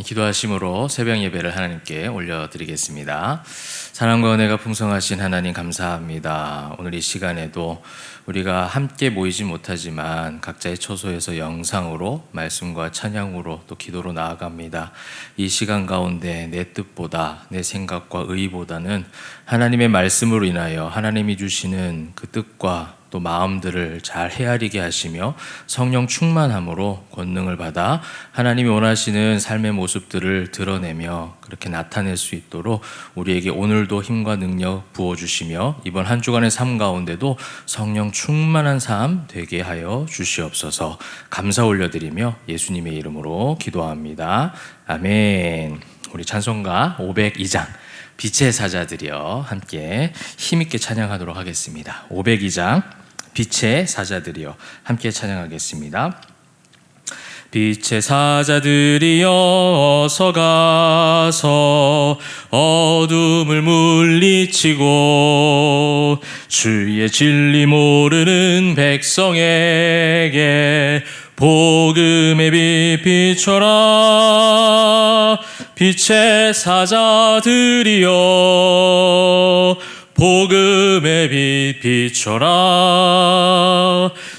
기도하심으로 새벽 예배를 하나님께 올려드리겠습니다. 사랑과 은혜가 풍성하신 하나님 감사합니다. 오늘 이 시간에도 우리가 함께 모이지 못하지만 각자의 처소에서 영상으로 말씀과 찬양으로 또 기도로 나아갑니다. 이 시간 가운데 내 뜻보다 내 생각과 의보다는 하나님의 말씀으로 인하여 하나님이 주시는 그 뜻과 또 마음들을 잘 헤아리게 하시며 성령 충만함으로 권능을 받아 하나님이 원하시는 삶의 모습들을 드러내며 그렇게 나타낼 수 있도록 우리에게 오늘도 힘과 능력 부어주시며 이번 한 주간의 삶 가운데도 성령 충만한 삶 되게 하여 주시옵소서. 감사 올려드리며 예수님의 이름으로 기도합니다. 아멘. 우리 찬송가 502장 빛의 사자들이여 함께 힘있게 찬양하도록 하겠습니다. 502장 빛의 사자들이여 함께 찬양하겠습니다. 빛의 사자들이여 어서 가서 어둠을 물리치고 주의 진리 모르는 백성에게 복음의 빛 비춰라. 빛의 사자들이여 복음의 빛 비춰라.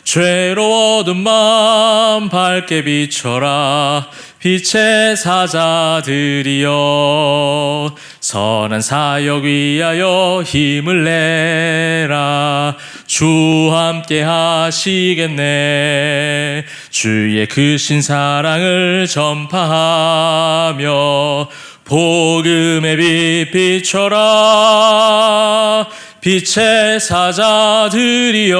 죄로워둔 맘 밝게 비춰라. 빛의 사자들이여 선한 사역 위하여 힘을 내라. 주 함께 하시겠네. 주의 크신 사랑을 전파하며 복음의 빛 비춰라. 빛의 사자들이여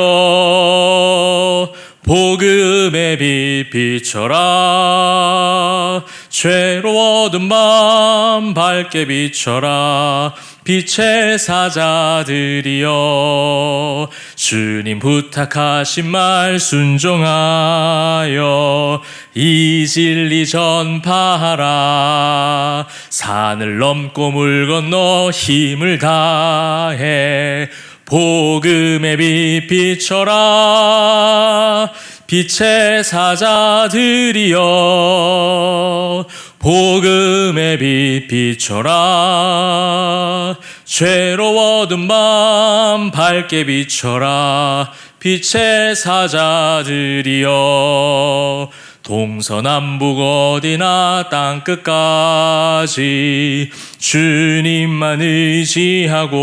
복음의 빛 비춰라. 죄로워둔 맘 밝게 비춰라. 빛의 사자들이여 주님 부탁하신 말 순종하여 이 진리 전파하라. 산을 넘고 물 건너 힘을 다해 복음의 빛 비춰라. 빛의 사자들이여 복음의 빛 비춰라. 죄로워둔 맘 밝게 비춰라. 빛의 사자들이여 동서남북 어디나 땅끝까지 주님만 의지하고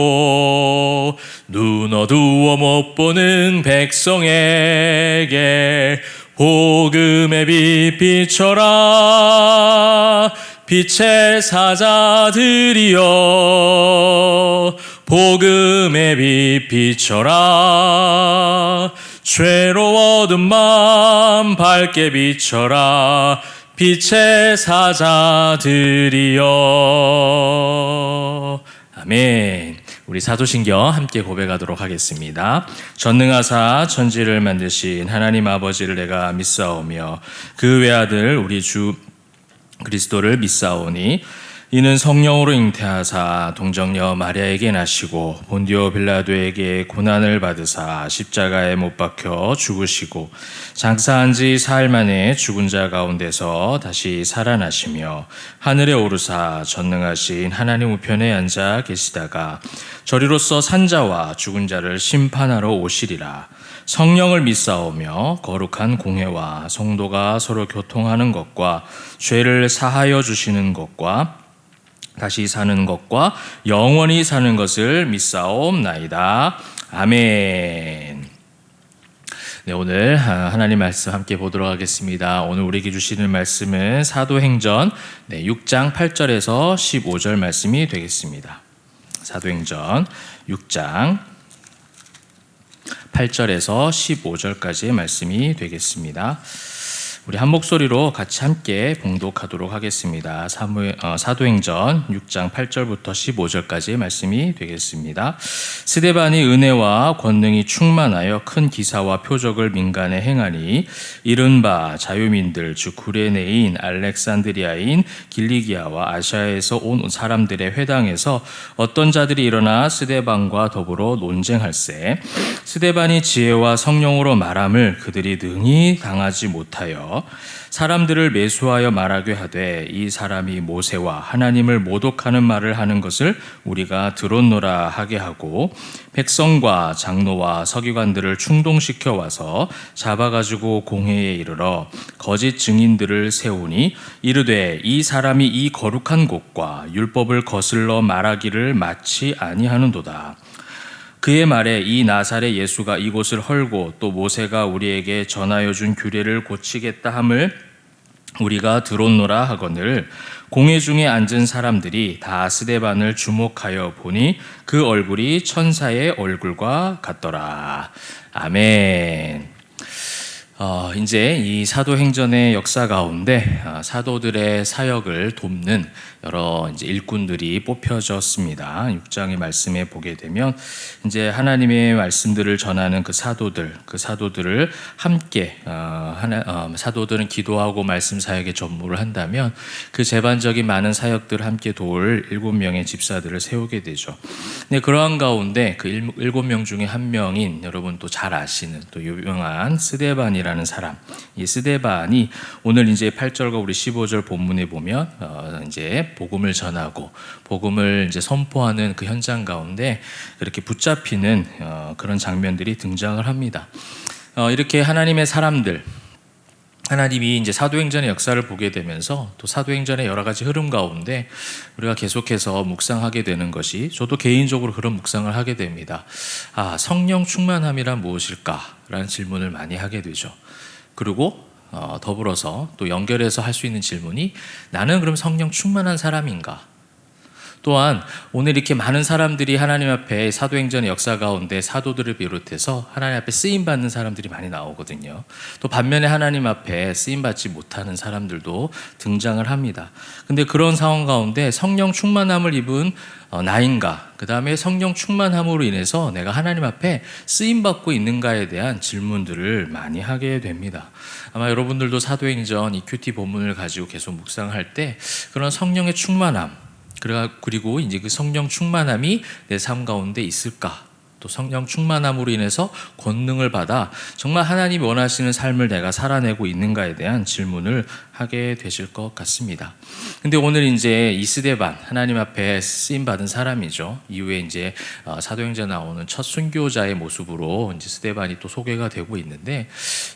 눈 어두워 못 보는 백성에게 복음의 빛 비춰라. 빛의 사자들이여 복음의 빛 비춰라. 죄로워둔 맘 밝게 비춰라. 빛의 사자들이여. 아멘. 우리 사도신경 함께 고백하도록 하겠습니다. 전능하사 천지를 만드신 하나님 아버지를 내가 믿사오며 그 외아들 우리 주 그리스도를 믿사오니 이는 성령으로 잉태하사 동정녀 마리아에게 나시고 본디오 빌라도에게 고난을 받으사 십자가에 못 박혀 죽으시고 장사한 지 사흘 만에 죽은 자 가운데서 다시 살아나시며 하늘에 오르사 전능하신 하나님 우편에 앉아 계시다가 저리로서 산자와 죽은 자를 심판하러 오시리라. 성령을 믿사오며 거룩한 공회와 성도가 서로 교통하는 것과 죄를 사하여 주시는 것과 다시 사는 것과 영원히 사는 것을 믿사옵나이다. 아멘. 네, 오늘 하나님 말씀 함께 보도록 하겠습니다. 오늘 우리에게 주시는 말씀은 사도행전 6장 8절에서 15절 말씀이 되겠습니다. 사도행전 6장 8절에서 15절까지의 말씀이 되겠습니다. 우리 한 목소리로 같이 함께 봉독하도록 하겠습니다. 사도행전 6장 8절부터 15절까지의 말씀이 되겠습니다. 스데반이 은혜와 권능이 충만하여 큰 기사와 표적을 민간에 행하니 이른바 자유민들 즉 구레네인 알렉산드리아인 길리기아와 아시아에서 온 사람들의 회당에서 어떤 자들이 일어나 스데반과 더불어 논쟁할세 스데반이 지혜와 성령으로 말함을 그들이 능히 당하지 못하여 하여 사람들을 매수하여 말하게 하되 이 사람이 모세와 하나님을 모독하는 말을 하는 것을 우리가 들었노라 하게 하고 백성과 장로와 서기관들을 충동시켜 와서 잡아가지고 공회에 이르러 거짓 증인들을 세우니 이르되 이 사람이 이 거룩한 곳과 율법을 거슬러 말하기를 마치 아니하는도다. 그의 말에 이 나사렛 예수가 이곳을 헐고 또 모세가 우리에게 전하여 준 규례를 고치겠다 함을 우리가 들었노라 하거늘 공회 중에 앉은 사람들이 다 스데반을 주목하여 보니 그 얼굴이 천사의 얼굴과 같더라. 아멘. 이제 이 사도행전의 역사 가운데 사도들의 사역을 돕는 여러 이제 일꾼들이 뽑혀졌습니다. 6장의 말씀에 보게 되면 이제 하나님의 말씀들을 전하는 그 사도들을 함께 사도들은 기도하고 말씀 사역에 전무를 한다면 그 제반적인 많은 사역들을 함께 도울 7명의 집사들을 세우게 되죠. 네, 그러한 가운데 그 7명 중에 한 명인 여러분 또 잘 아시는 또 유명한 스데반이라는 사람, 이 스데반이 오늘 이제 8절과 우리 15절 본문에 보면 이제 복음을 전하고 복음을 이제 선포하는 그 현장 가운데 이렇게 붙잡히는 그런 장면들이 등장을 합니다. 이렇게 하나님의 사람들, 하나님이 이제 사도행전의 역사를 보게 되면서 또 사도행전의 여러 가지 흐름 가운데 우리가 계속해서 묵상하게 되는 것이, 저도 개인적으로 그런 묵상을 하게 됩니다. 성령 충만함이란 무엇일까라는 질문을 많이 하게 되죠. 그리고 더불어서 또 연결해서 할 수 있는 질문이, 나는 그럼 성령 충만한 사람인가? 또한 오늘 이렇게 많은 사람들이 하나님 앞에 사도행전의 역사 가운데 사도들을 비롯해서 하나님 앞에 쓰임받는 사람들이 많이 나오거든요. 또 반면에 하나님 앞에 쓰임받지 못하는 사람들도 등장을 합니다. 근데 그런 상황 가운데 성령 충만함을 입은 나인가, 그 다음에 성령 충만함으로 인해서 내가 하나님 앞에 쓰임받고 있는가에 대한 질문들을 많이 하게 됩니다. 아마 여러분들도 사도행전 이 큐티 본문을 가지고 계속 묵상할 때 그런 성령의 충만함, 그리고 이제 그 성령 충만함이 내 삶 가운데 있을까? 또 성령 충만함으로 인해서 권능을 받아 정말 하나님이 원하시는 삶을 내가 살아내고 있는가에 대한 질문을 하게 되실 것 같습니다. 근데 오늘 이제 이 스데반, 하나님 앞에 쓰임 받은 사람이죠. 이후에 이제 사도행전에 나오는 첫 순교자의 모습으로 이제 스데반이 또 소개가 되고 있는데,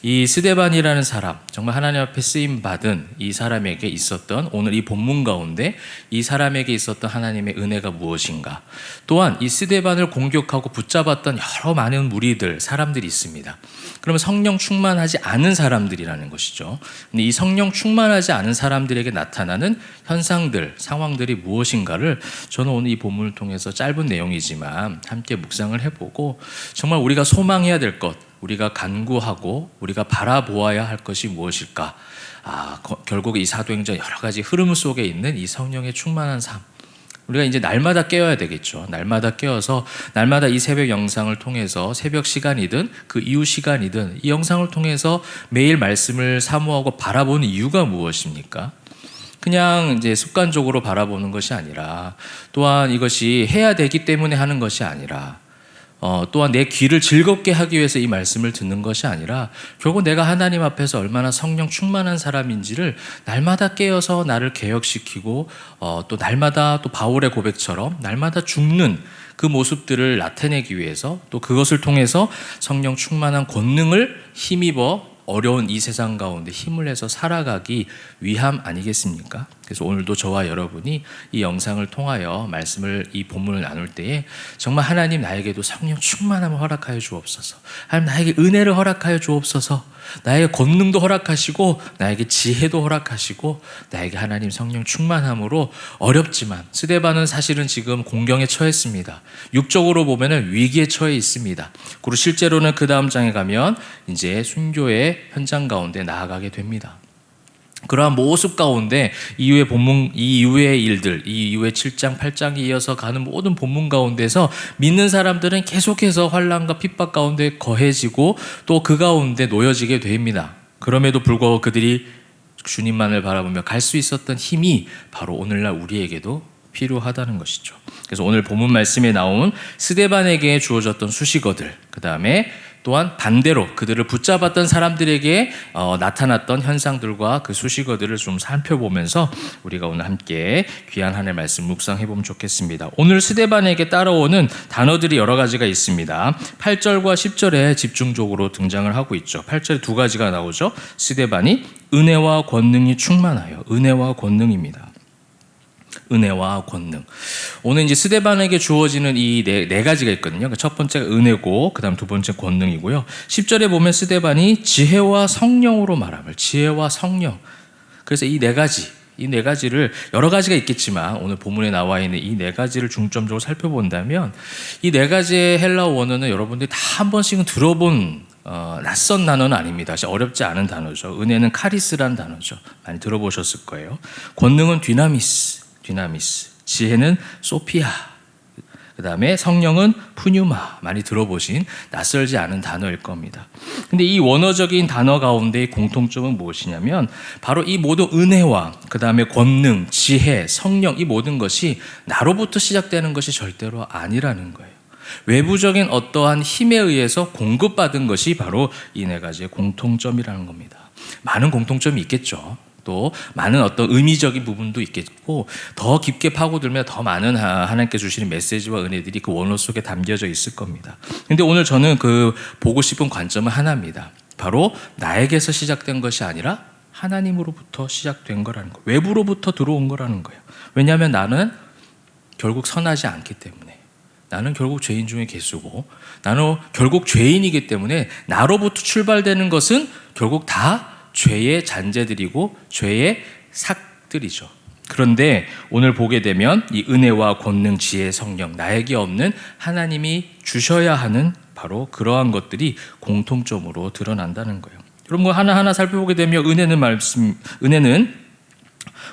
이 스데반이라는 사람, 정말 하나님 앞에 쓰임 받은 이 사람에게 있었던, 오늘 이 본문 가운데 이 사람에게 있었던 하나님의 은혜가 무엇인가? 또한 이 스데반을 공격하고 붙잡았던 여러 많은 무리들, 사람들이 있습니다. 그러면 성령 충만하지 않은 사람들이라는 것이죠. 근데 이 성령 충만하지 않은 사람들에게 나타나는 현상들, 상황들이 무엇인가를 저는 오늘 이 본문을 통해서 짧은 내용이지만 함께 묵상을 해보고, 정말 우리가 소망해야 될 것, 우리가 간구하고 우리가 바라보아야 할 것이 무엇일까? 결국 이 사도행전 여러 가지 흐름 속에 있는 이 성령의 충만한 삶, 우리가 이제 날마다 깨어야 되겠죠. 날마다 깨어서 날마다 이 새벽 영상을 통해서, 새벽 시간이든 그 이후 시간이든 이 영상을 통해서 매일 말씀을 사모하고 바라보는 이유가 무엇입니까? 그냥 이제 습관적으로 바라보는 것이 아니라, 또한 이것이 해야 되기 때문에 하는 것이 아니라, 또한 내 귀를 즐겁게 하기 위해서 이 말씀을 듣는 것이 아니라, 결국 내가 하나님 앞에서 얼마나 성령 충만한 사람인지를 날마다 깨어서 나를 개혁시키고, 또 날마다 또 바울의 고백처럼 날마다 죽는 그 모습들을 나타내기 위해서, 또 그것을 통해서 성령 충만한 권능을 힘입어 어려운 이 세상 가운데 힘을 내서 살아가기 위함 아니겠습니까? 그래서 오늘도 저와 여러분이 이 영상을 통하여 말씀을, 이 본문을 나눌 때에 정말 하나님 나에게도 성령 충만함을 허락하여 주옵소서, 하나님 나에게 은혜를 허락하여 주옵소서, 나에게 권능도 허락하시고 나에게 지혜도 허락하시고 나에게 하나님 성령 충만함으로, 어렵지만 스데반은 사실은 지금 공경에 처했습니다. 육적으로 보면은 위기에 처해 있습니다. 그리고 실제로는 그 다음 장에 가면 이제 순교의 현장 가운데 나아가게 됩니다. 그러한 모습 가운데 이후의 본문, 이 이후의 일들, 이 이후의 7장, 8장에 이어서 가는 모든 본문 가운데서 믿는 사람들은 계속해서 환난과 핍박 가운데 거해지고 또 그 가운데 놓여지게 됩니다. 그럼에도 불구하고 그들이 주님만을 바라보며 갈 수 있었던 힘이 바로 오늘날 우리에게도 필요하다는 것이죠. 그래서 오늘 본문 말씀에 나온 스데반에게 주어졌던 수식어들, 그 다음에 또한 반대로 그들을 붙잡았던 사람들에게 나타났던 현상들과 그 수식어들을 좀 살펴보면서 우리가 오늘 함께 귀한 하나님의 말씀 묵상해 보면 좋겠습니다. 오늘 스데반에게 따라오는 단어들이 여러 가지가 있습니다. 8절과 10절에 집중적으로 등장을 하고 있죠. 8절에 두 가지가 나오죠. 스데반이 은혜와 권능이 충만하여, 은혜와 권능입니다. 은혜와 권능. 오늘 이제 스데반에게 주어지는 이 네 가지가 있거든요. 첫 번째가 은혜고, 그 다음 두 번째 권능이고요. 10절에 보면 스데반이 지혜와 성령으로 말함을, 지혜와 성령. 그래서 이 네 가지를, 여러 가지가 있겠지만 오늘 본문에 나와 있는 이 네 가지를 중점적으로 살펴본다면 이 네 가지의 헬라어 원어는 여러분들이 다 한 번씩은 들어본 낯선 단어는 아닙니다. 어렵지 않은 단어죠. 은혜는 카리스라는 단어죠. 많이 들어보셨을 거예요. 권능은 디나미스, 지혜는 소피아, 그 다음에 성령은 푸뉴마, 많이 들어보신 낯설지 않은 단어일 겁니다. 근데 이 원어적인 단어 가운데의 공통점은 무엇이냐면 바로 이 모든 은혜와 그 다음에 권능, 지혜, 성령, 이 모든 것이 나로부터 시작되는 것이 절대로 아니라는 거예요. 외부적인 어떠한 힘에 의해서 공급받은 것이 바로 이 네 가지의 공통점이라는 겁니다. 많은 공통점이 있겠죠. 또 많은 어떤 의미적인 부분도 있겠고, 더 깊게 파고들면 더 많은 하나님께 주시는 메시지와 은혜들이 그 원어 속에 담겨져 있을 겁니다. 근데 오늘 저는 그 보고 싶은 관점은 하나입니다. 바로 나에게서 시작된 것이 아니라 하나님으로부터 시작된 거라는 거예요. 외부로부터 들어온 거라는 거예요. 왜냐하면 나는 결국 선하지 않기 때문에, 나는 결국 죄인 중에 개수고, 나는 결국 죄인이기 때문에 나로부터 출발되는 것은 결국 다 죄의 잔재들이고 죄의 삭들이죠. 그런데 오늘 보게 되면 이 은혜와 권능, 지혜, 성령, 나에게 없는 하나님이 주셔야 하는 바로 그러한 것들이 공통점으로 드러난다는 거예요. 그럼 뭐 하나하나 살펴보게 되면 은혜는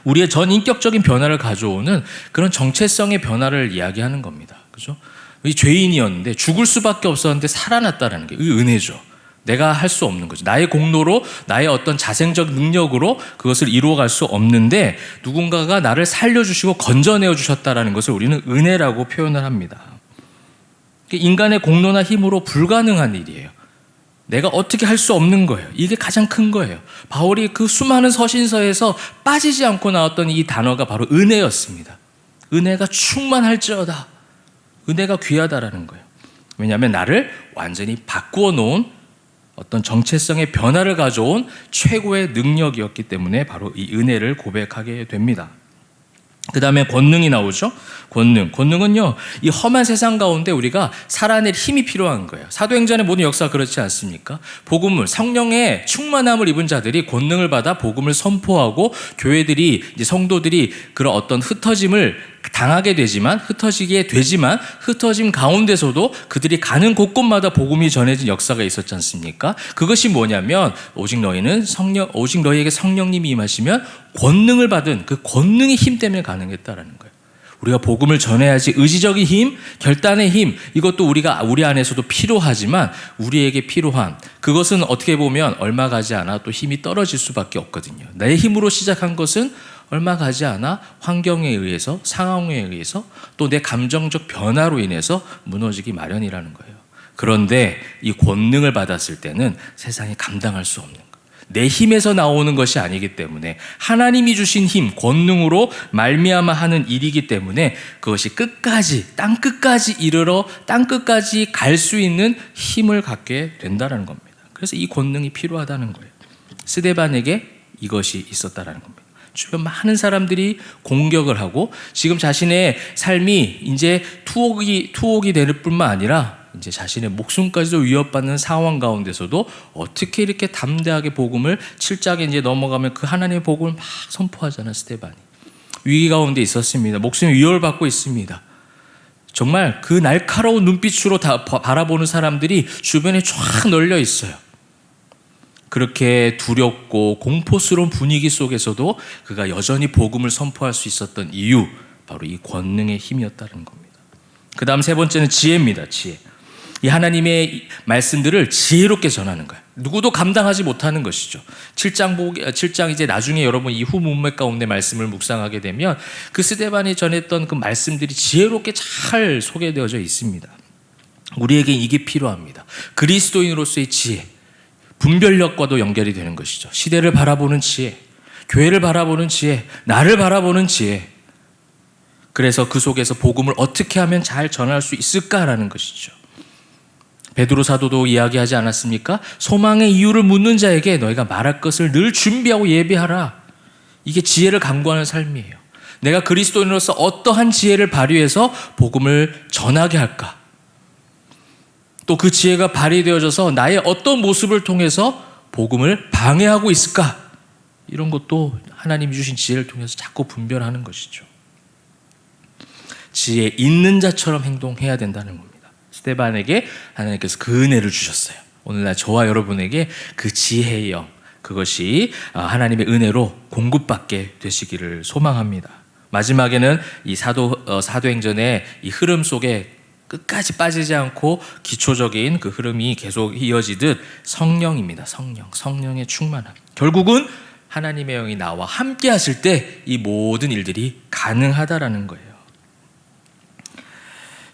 우리의 전 인격적인 변화를 가져오는 그런 정체성의 변화를 이야기하는 겁니다. 그죠? 이 죄인이었는데 죽을 수밖에 없었는데 살아났다는 게 이 은혜죠. 내가 할 수 없는 거죠. 나의 공로로, 나의 어떤 자생적 능력으로 그것을 이루어갈 수 없는데 누군가가 나를 살려주시고 건져내어 주셨다는 것을 우리는 은혜라고 표현을 합니다. 인간의 공로나 힘으로 불가능한 일이에요. 내가 어떻게 할 수 없는 거예요. 이게 가장 큰 거예요. 바울이 그 수많은 서신서에서 빠지지 않고 나왔던 이 단어가 바로 은혜였습니다. 은혜가 충만할지어다. 은혜가 귀하다라는 거예요. 왜냐하면 나를 완전히 바꾸어 놓은 어떤 정체성의 변화를 가져온 최고의 능력이었기 때문에 바로 이 은혜를 고백하게 됩니다. 그 다음에 권능이 나오죠. 권능은요, 이 험한 세상 가운데 우리가 살아낼 힘이 필요한 거예요. 사도행전의 모든 역사가 그렇지 않습니까? 복음을, 성령의 충만함을 입은 자들이 권능을 받아 복음을 선포하고 교회들이, 이제 성도들이 그런 어떤 흩어짐을 당하게 되지만, 흩어짐 가운데서도 그들이 가는 곳곳마다 복음이 전해진 역사가 있었지 않습니까? 그것이 뭐냐면 오직 너희에게 성령님이 임하시면 권능을 받은 그 권능의 힘 때문에 가능했다라는 거예요. 우리가 복음을 전해야지 의지적인 힘, 결단의 힘, 이것도 우리 안에서도 필요하지만 우리에게 필요한 그것은 어떻게 보면 얼마 가지 않아 또 힘이 떨어질 수밖에 없거든요. 내 힘으로 시작한 것은 얼마 가지 않아 환경에 의해서, 상황에 의해서 또 내 감정적 변화로 인해서 무너지기 마련이라는 거예요. 그런데 이 권능을 받았을 때는 세상이 감당할 수 없는 거예요. 내 힘에서 나오는 것이 아니기 때문에 하나님이 주신 힘, 권능으로 말미암아 하는 일이기 때문에 그것이 끝까지, 땅끝까지 이르러 땅끝까지 갈 수 있는 힘을 갖게 된다는 겁니다. 그래서 이 권능이 필요하다는 거예요. 스데반에게 이것이 있었다는 겁니다. 주변 많은 사람들이 공격을 하고 지금 자신의 삶이 이제 투옥이 될 뿐만 아니라 이제 자신의 목숨까지도 위협받는 상황 가운데서도 어떻게 이렇게 담대하게 복음을 7장에 이제 넘어가면 그 하나님의 복음을 막 선포하잖아. 스데반이 위기 가운데 있었습니다. 목숨이 위협받고 있습니다. 정말 그 날카로운 눈빛으로 다 바라보는 사람들이 주변에 쫙 널려 있어요. 그렇게 두렵고 공포스러운 분위기 속에서도 그가 여전히 복음을 선포할 수 있었던 이유, 바로 이 권능의 힘이었다는 겁니다. 그 다음 세 번째는 지혜입니다. 지혜. 이 하나님의 말씀들을 지혜롭게 전하는 거예요. 누구도 감당하지 못하는 것이죠. 7장 이제 나중에 여러분 이후 문맥 가운데 말씀을 묵상하게 되면 그 스데반이 전했던 그 말씀들이 지혜롭게 잘 소개되어져 있습니다. 우리에게 이게 필요합니다. 그리스도인으로서의 지혜, 분별력과도 연결이 되는 것이죠. 시대를 바라보는 지혜, 교회를 바라보는 지혜, 나를 바라보는 지혜. 그래서 그 속에서 복음을 어떻게 하면 잘 전할 수 있을까라는 것이죠. 베드로 사도도 이야기하지 않았습니까? 소망의 이유를 묻는 자에게 너희가 말할 것을 늘 준비하고 예비하라. 이게 지혜를 강구하는 삶이에요. 내가 그리스도인으로서 어떠한 지혜를 발휘해서 복음을 전하게 할까? 또 그 지혜가 발휘되어져서 나의 어떤 모습을 통해서 복음을 방해하고 있을까? 이런 것도 하나님이 주신 지혜를 통해서 자꾸 분별하는 것이죠. 지혜 있는 자처럼 행동해야 된다는 겁니다. 스데반에게 하나님께서 그 은혜를 주셨어요. 오늘날 저와 여러분에게 그 지혜의 영, 그것이 하나님의 은혜로 공급받게 되시기를 소망합니다. 마지막에는 이 사도행전의 이 흐름 속에 끝까지 빠지지 않고 기초적인 그 흐름이 계속 이어지듯 성령입니다. 성령의 충만함. 결국은 하나님의 영이 나와 함께 하실 때 이 모든 일들이 가능하다라는 거예요.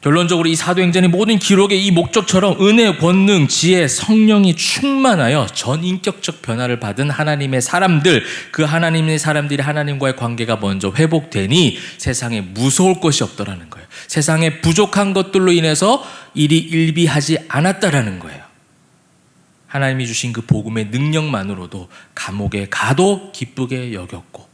결론적으로 이 사도행전의 모든 기록의 이 목적처럼 은혜, 권능, 지혜, 성령이 충만하여 전인격적 변화를 받은 하나님의 사람들, 그 하나님의 사람들이 하나님과의 관계가 먼저 회복되니 세상에 무서울 것이 없더라는 거예요. 세상에 부족한 것들로 인해서 일이 일비하지 않았다라는 거예요. 하나님이 주신 그 복음의 능력만으로도 감옥에 가도 기쁘게 여겼고,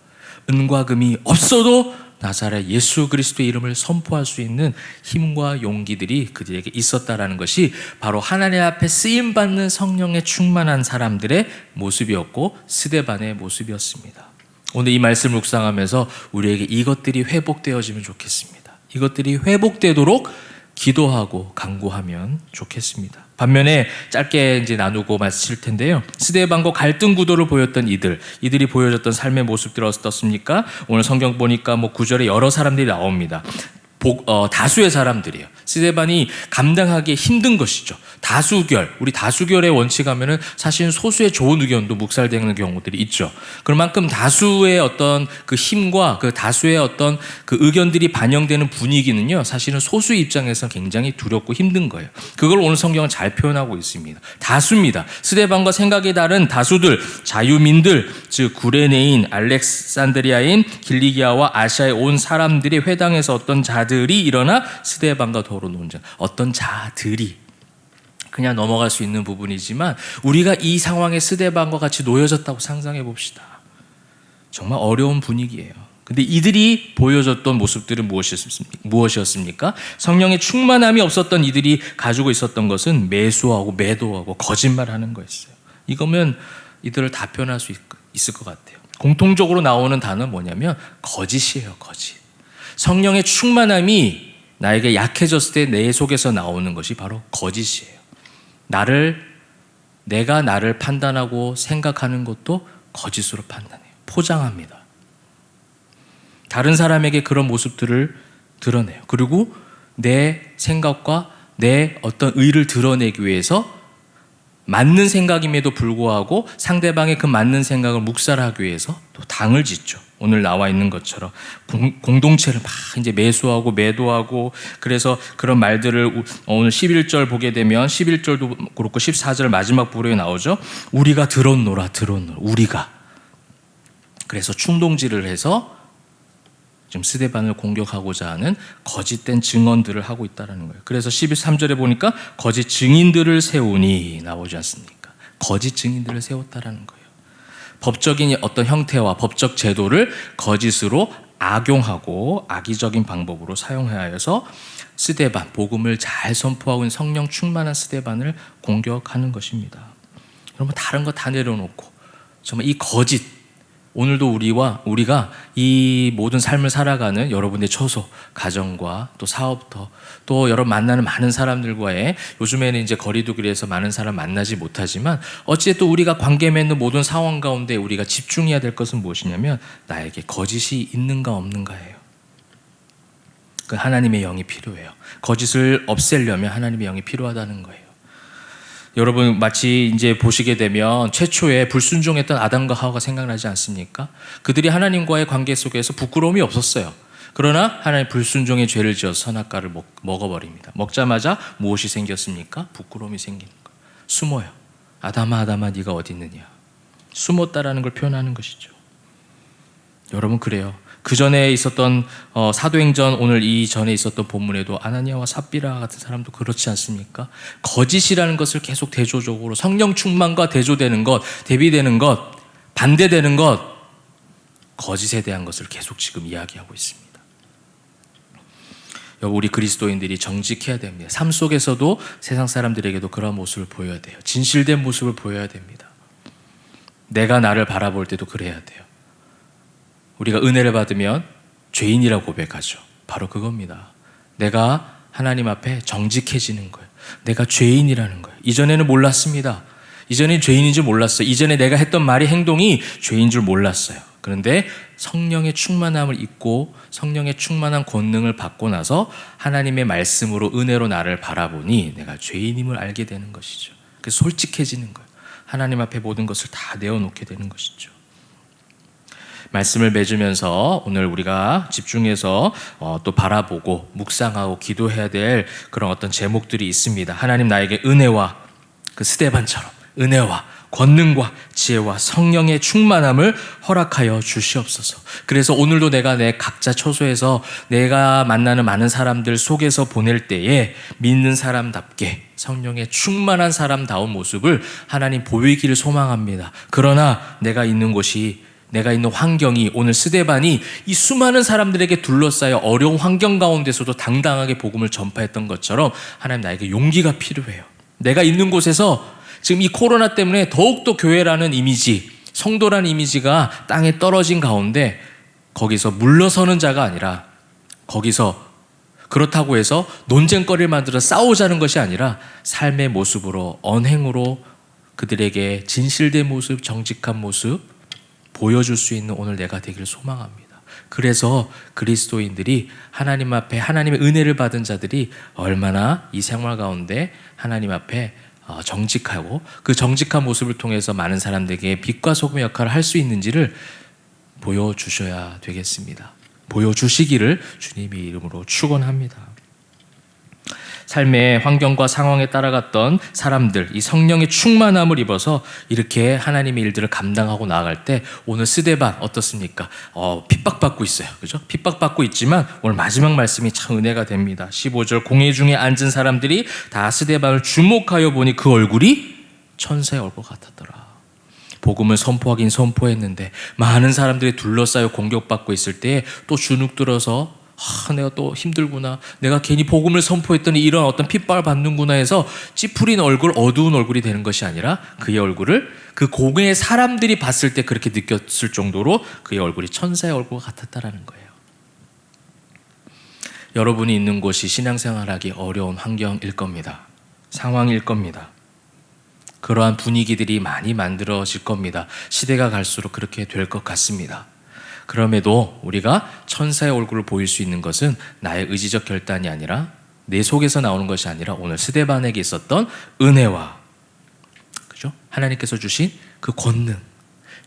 은과 금이 없어도 나사렛 예수 그리스도의 이름을 선포할 수 있는 힘과 용기들이 그들에게 있었다라는 것이 바로 하나님 앞에 쓰임받는 성령에 충만한 사람들의 모습이었고 스데반의 모습이었습니다. 오늘 이 말씀을 묵상하면서 우리에게 이것들이 회복되어지면 좋겠습니다. 이것들이 회복되도록 기도하고 간구하면 좋겠습니다. 반면에 짧게 이제 나누고 마칠 텐데요. 스데반과 갈등 구도를 보였던 이들이 보여줬던 삶의 모습들이 어떻습니까? 오늘 성경 보니까 9절에 여러 사람들이 나옵니다. 다수의 사람들이에요. 스데반이 감당하기 힘든 것이죠. 다수결, 우리 다수결의 원칙 하면은 사실은 소수의 좋은 의견도 묵살되는 경우들이 있죠. 그만큼 다수의 어떤 그 힘과 그 다수의 어떤 그 의견들이 반영되는 분위기는요, 사실은 소수의 입장에서 굉장히 두렵고 힘든 거예요. 그걸 오늘 성경은 잘 표현하고 있습니다. 다수입니다. 스데반과 생각이 다른 다수들, 자유민들, 즉 구레네인, 알렉산드리아인, 길리기아와 아시아에 온 사람들이 회당에서 어떤 자들이 일어나 스데반과 더불어 논쟁. 어떤 자들이 그냥 넘어갈 수 있는 부분이지만 우리가 이 상황에 스데반과 같이 놓여졌다고 상상해 봅시다. 정말 어려운 분위기예요. 근데 이들이 보여줬던 모습들은 무엇이었습니까? 성령의 충만함이 없었던 이들이 가지고 있었던 것은 매수하고 매도하고 거짓말하는 거였어요. 이거면 이들을 다 표현할 수 있을 것 같아요. 공통적으로 나오는 단어는 뭐냐면 거짓이에요. 거짓. 성령의 충만함이 나에게 약해졌을 때 내 속에서 나오는 것이 바로 거짓이에요. 내가 나를 판단하고 생각하는 것도 거짓으로 판단해요. 포장합니다. 다른 사람에게 그런 모습들을 드러내요. 그리고 내 생각과 내 어떤 의를 드러내기 위해서 맞는 생각임에도 불구하고 상대방의 그 맞는 생각을 묵살하기 위해서 또 당을 짓죠. 오늘 나와 있는 것처럼 공동체를 막 이제 매수하고 매도하고, 그래서 그런 말들을 오늘 11절 보게 되면 11절도 그렇고 14절 마지막 부분에 나오죠. 우리가 들었노라 우리가. 그래서 충동질을 해서 지금 스데반을 공격하고자 하는 거짓된 증언들을 하고 있다는 거예요. 그래서 13절에 보니까 거짓 증인들을 세우니 나오지 않습니까? 거짓 증인들을 세웠다는 거예요. 법적인 어떤 형태와 법적 제도를 거짓으로 악용하고 악의적인 방법으로 사용하여서 스데반, 복음을 잘 선포하고 있는 성령 충만한 스데반을 공격하는 것입니다. 여러분, 다른 거 다 내려놓고 정말 이 거짓, 오늘도 우리가 이 모든 삶을 살아가는 여러분의 처소, 가정과 또 사업터, 또 여러 만나는 많은 사람들과의, 요즘에는 이제 거리두기에서 많은 사람 만나지 못하지만 어찌됐든 우리가 관계 맺는 모든 상황 가운데 우리가 집중해야 될 것은 무엇이냐면 나에게 거짓이 있는가 없는가예요. 그 하나님의 영이 필요해요. 거짓을 없애려면 하나님의 영이 필요하다는 거예요. 여러분, 마치 이제 보시게 되면 최초에 불순종했던 아담과 하와가 생각나지 않습니까? 그들이 하나님과의 관계 속에서 부끄러움이 없었어요. 그러나 하나님 불순종의 죄를 지어서 선악과를 먹어버립니다. 먹자마자 무엇이 생겼습니까? 부끄러움이 생기는 거예요. 숨어요. 아담아 아담아 네가 어디 있느냐. 숨었다라는 걸 표현하는 것이죠. 여러분 그래요. 그 전에 있었던 사도행전 오늘 이 전에 있었던 본문에도 아나니아와 삽비라 같은 사람도 그렇지 않습니까? 거짓이라는 것을 계속 대조적으로 성령 충만과 대조되는 것, 대비되는 것, 반대되는 것, 거짓에 대한 것을 계속 지금 이야기하고 있습니다. 여러분 우리 그리스도인들이 정직해야 됩니다. 삶 속에서도 세상 사람들에게도 그런 모습을 보여야 돼요. 진실된 모습을 보여야 됩니다. 내가 나를 바라볼 때도 그래야 돼요. 우리가 은혜를 받으면 죄인이라고 고백하죠. 바로 그겁니다. 내가 하나님 앞에 정직해지는 거예요. 내가 죄인이라는 거예요. 이전에는 몰랐습니다. 이전엔 죄인인 줄 몰랐어요. 이전에 내가 했던 말이 행동이 죄인 줄 몰랐어요. 그런데 성령의 충만함을 입고 성령의 충만한 권능을 받고 나서 하나님의 말씀으로 은혜로 나를 바라보니 내가 죄인임을 알게 되는 것이죠. 그래서 솔직해지는 거예요. 하나님 앞에 모든 것을 다 내어놓게 되는 것이죠. 말씀을 맺으면서 오늘 우리가 집중해서 또 바라보고 묵상하고 기도해야 될 그런 어떤 제목들이 있습니다. 하나님 나에게 은혜와 그 스데반처럼 은혜와 권능과 지혜와 성령의 충만함을 허락하여 주시옵소서. 그래서 오늘도 내가 내 각자 처소에서 내가 만나는 많은 사람들 속에서 보낼 때에 믿는 사람답게 성령의 충만한 사람다운 모습을 하나님 보이기를 소망합니다. 그러나 내가 있는 곳이 내가 있는 환경이 오늘 스데반이 이 수많은 사람들에게 둘러싸여 어려운 환경 가운데서도 당당하게 복음을 전파했던 것처럼 하나님 나에게 용기가 필요해요. 내가 있는 곳에서 지금 이 코로나 때문에 더욱더 교회라는 이미지, 성도라는 이미지가 땅에 떨어진 가운데 거기서 물러서는 자가 아니라 거기서 그렇다고 해서 논쟁거리를 만들어 싸우자는 것이 아니라 삶의 모습으로 언행으로 그들에게 진실된 모습, 정직한 모습 보여줄 수 있는 오늘 내가 되기를 소망합니다. 그래서 그리스도인들이 하나님 앞에 하나님의 은혜를 받은 자들이 얼마나 이 생활 가운데 하나님 앞에 정직하고 그 정직한 모습을 통해서 많은 사람들에게 빛과 소금의 역할을 할 수 있는지를 보여주셔야 되겠습니다. 보여주시기를 주님의 이름으로 축원합니다. 삶의 환경과 상황에 따라갔던 사람들, 이 성령의 충만함을 입어서 이렇게 하나님의 일들을 감당하고 나아갈 때 오늘 스데반 어떻습니까? 핍박받고 있어요. 그죠? 핍박받고 있지만 오늘 마지막 말씀이 참 은혜가 됩니다. 15절 공회 중에 앉은 사람들이 다 스데반을 주목하여 보니 그 얼굴이 천사의 얼굴 같았더라. 복음을 선포하긴 선포했는데 많은 사람들이 둘러싸여 공격받고 있을 때에 또 주눅 들어서 내가 또 힘들구나. 내가 괜히 복음을 선포했더니 이런 어떤 핍박을 받는구나 해서 찌푸린 얼굴, 어두운 얼굴이 되는 것이 아니라 그의 얼굴을 그 공회의 사람들이 봤을 때 그렇게 느꼈을 정도로 그의 얼굴이 천사의 얼굴 같았다라는 거예요. 여러분이 있는 곳이 신앙생활하기 어려운 환경일 겁니다. 상황일 겁니다. 그러한 분위기들이 많이 만들어질 겁니다. 시대가 갈수록 그렇게 될 것 같습니다. 그럼에도 우리가 천사의 얼굴을 보일 수 있는 것은 나의 의지적 결단이 아니라 내 속에서 나오는 것이 아니라 오늘 스데반에게 있었던 은혜와 그죠? 하나님께서 주신 그 권능,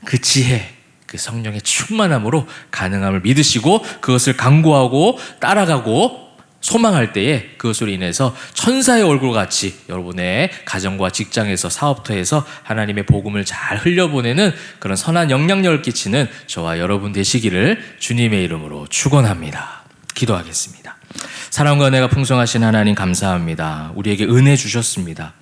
그 지혜, 그 성령의 충만함으로 가능함을 믿으시고 그것을 강구하고 따라가고 소망할 때에 그것으로 인해서 천사의 얼굴같이 여러분의 가정과 직장에서 사업터 해서 하나님의 복음을 잘 흘려보내는 그런 선한 영향력을 끼치는 저와 여러분 되시기를 주님의 이름으로 축원합니다. 기도하겠습니다. 사랑과 은혜가 풍성하신 하나님 감사합니다. 우리에게 은혜 주셨습니다.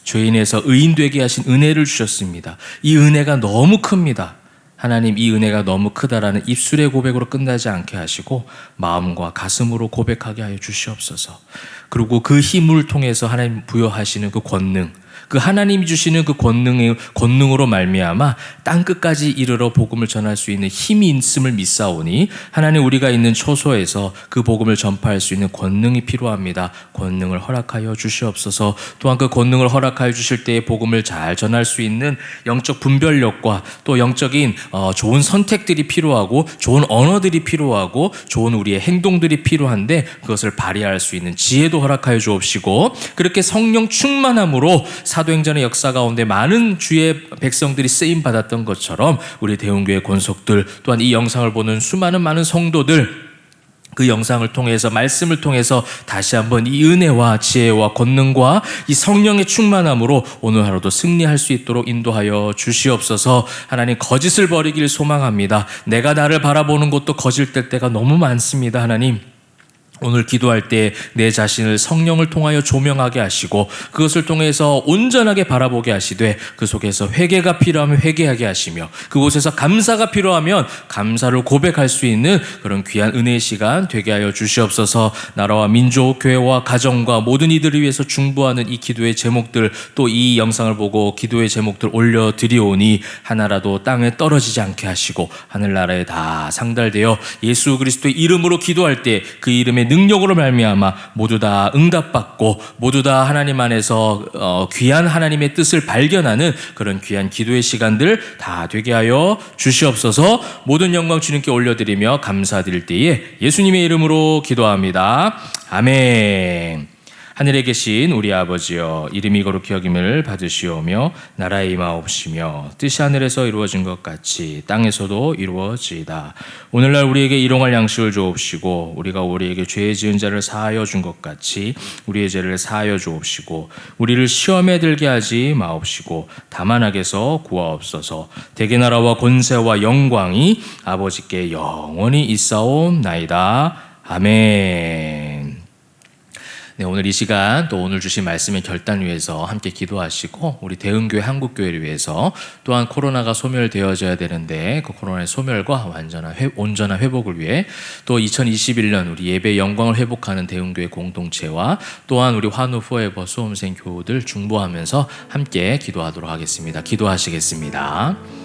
죄인에서 의인 되게 하신 은혜를 주셨습니다. 이 은혜가 너무 큽니다. 하나님 이 은혜가 너무 크다라는 입술의 고백으로 끝나지 않게 하시고 마음과 가슴으로 고백하게 하여 주시옵소서. 그리고 그 힘을 통해서 하나님 부여하시는 그 권능, 그 하나님이 주시는 그 권능으로 말미암아 땅끝까지 이르러 복음을 전할 수 있는 힘이 있음을 믿사오니 하나님 우리가 있는 처소에서 그 복음을 전파할 수 있는 권능이 필요합니다. 권능을 허락하여 주시옵소서. 또한 그 권능을 허락하여 주실 때에 복음을 잘 전할 수 있는 영적 분별력과 또 영적인 좋은 선택들이 필요하고 좋은 언어들이 필요하고 좋은 우리의 행동들이 필요한데 그것을 발휘할 수 있는 지혜도 허락하여 주옵시고 그렇게 성령 충만함으로 사도행전의 역사 가운데 많은 주의 백성들이 쓰임 받았던 것처럼 우리 대운교회 권속들 또한 이 영상을 보는 수많은 많은 성도들 그 영상을 통해서 말씀을 통해서 다시 한번 이 은혜와 지혜와 권능과 이 성령의 충만함으로 오늘 하루도 승리할 수 있도록 인도하여 주시옵소서. 하나님, 거짓을 버리길 소망합니다. 내가 나를 바라보는 것도 거짓될 때가 너무 많습니다. 하나님, 오늘 기도할 때 내 자신을 성령을 통하여 조명하게 하시고 그것을 통해서 온전하게 바라보게 하시되 그 속에서 회개가 필요하면 회개하게 하시며 그곳에서 감사가 필요하면 감사를 고백할 수 있는 그런 귀한 은혜의 시간 되게 하여 주시옵소서. 나라와 민족, 교회와 가정과 모든 이들을 위해서 중보하는 이 기도의 제목들, 또 이 영상을 보고 기도의 제목들 올려드리오니 하나라도 땅에 떨어지지 않게 하시고 하늘나라에 다 상달되어 예수 그리스도의 이름으로 기도할 때 그 이름의 능력으로 말미암아 모두 다 응답받고 모두 다 하나님 안에서 귀한 하나님의 뜻을 발견하는 그런 귀한 기도의 시간들 다 되게 하여 주시옵소서. 모든 영광 주님께 올려드리며 감사드릴 때에 예수님의 이름으로 기도합니다. 아멘. 하늘에 계신 우리 아버지여, 이름이 거룩히 여김을 받으시오며 나라의 임하옵시며 뜻이 하늘에서 이루어진 것 같이 땅에서도 이루어지이다. 오늘날 우리에게 일용할 양식을 주옵시고 우리가 우리에게 죄 지은 자를 사하여 준 것 같이 우리의 죄를 사하여 주옵시고 우리를 시험에 들게 하지 마옵시고 다만 악에서 구하옵소서. 대개 나라와 권세와 영광이 아버지께 영원히 있사옵나이다. 아멘. 네, 오늘 이 시간 또 오늘 주신 말씀의 결단 위해서 함께 기도하시고 우리 대흥교회 한국교회를 위해서 또한 코로나가 소멸되어져야 되는데 그 코로나의 소멸과 온전한 회복을 위해 또 2021년 우리 예배 영광을 회복하는 대흥교회 공동체와 또한 우리 환우 포에버 수험생 교우들 중보하면서 함께 기도하도록 하겠습니다. 기도하시겠습니다.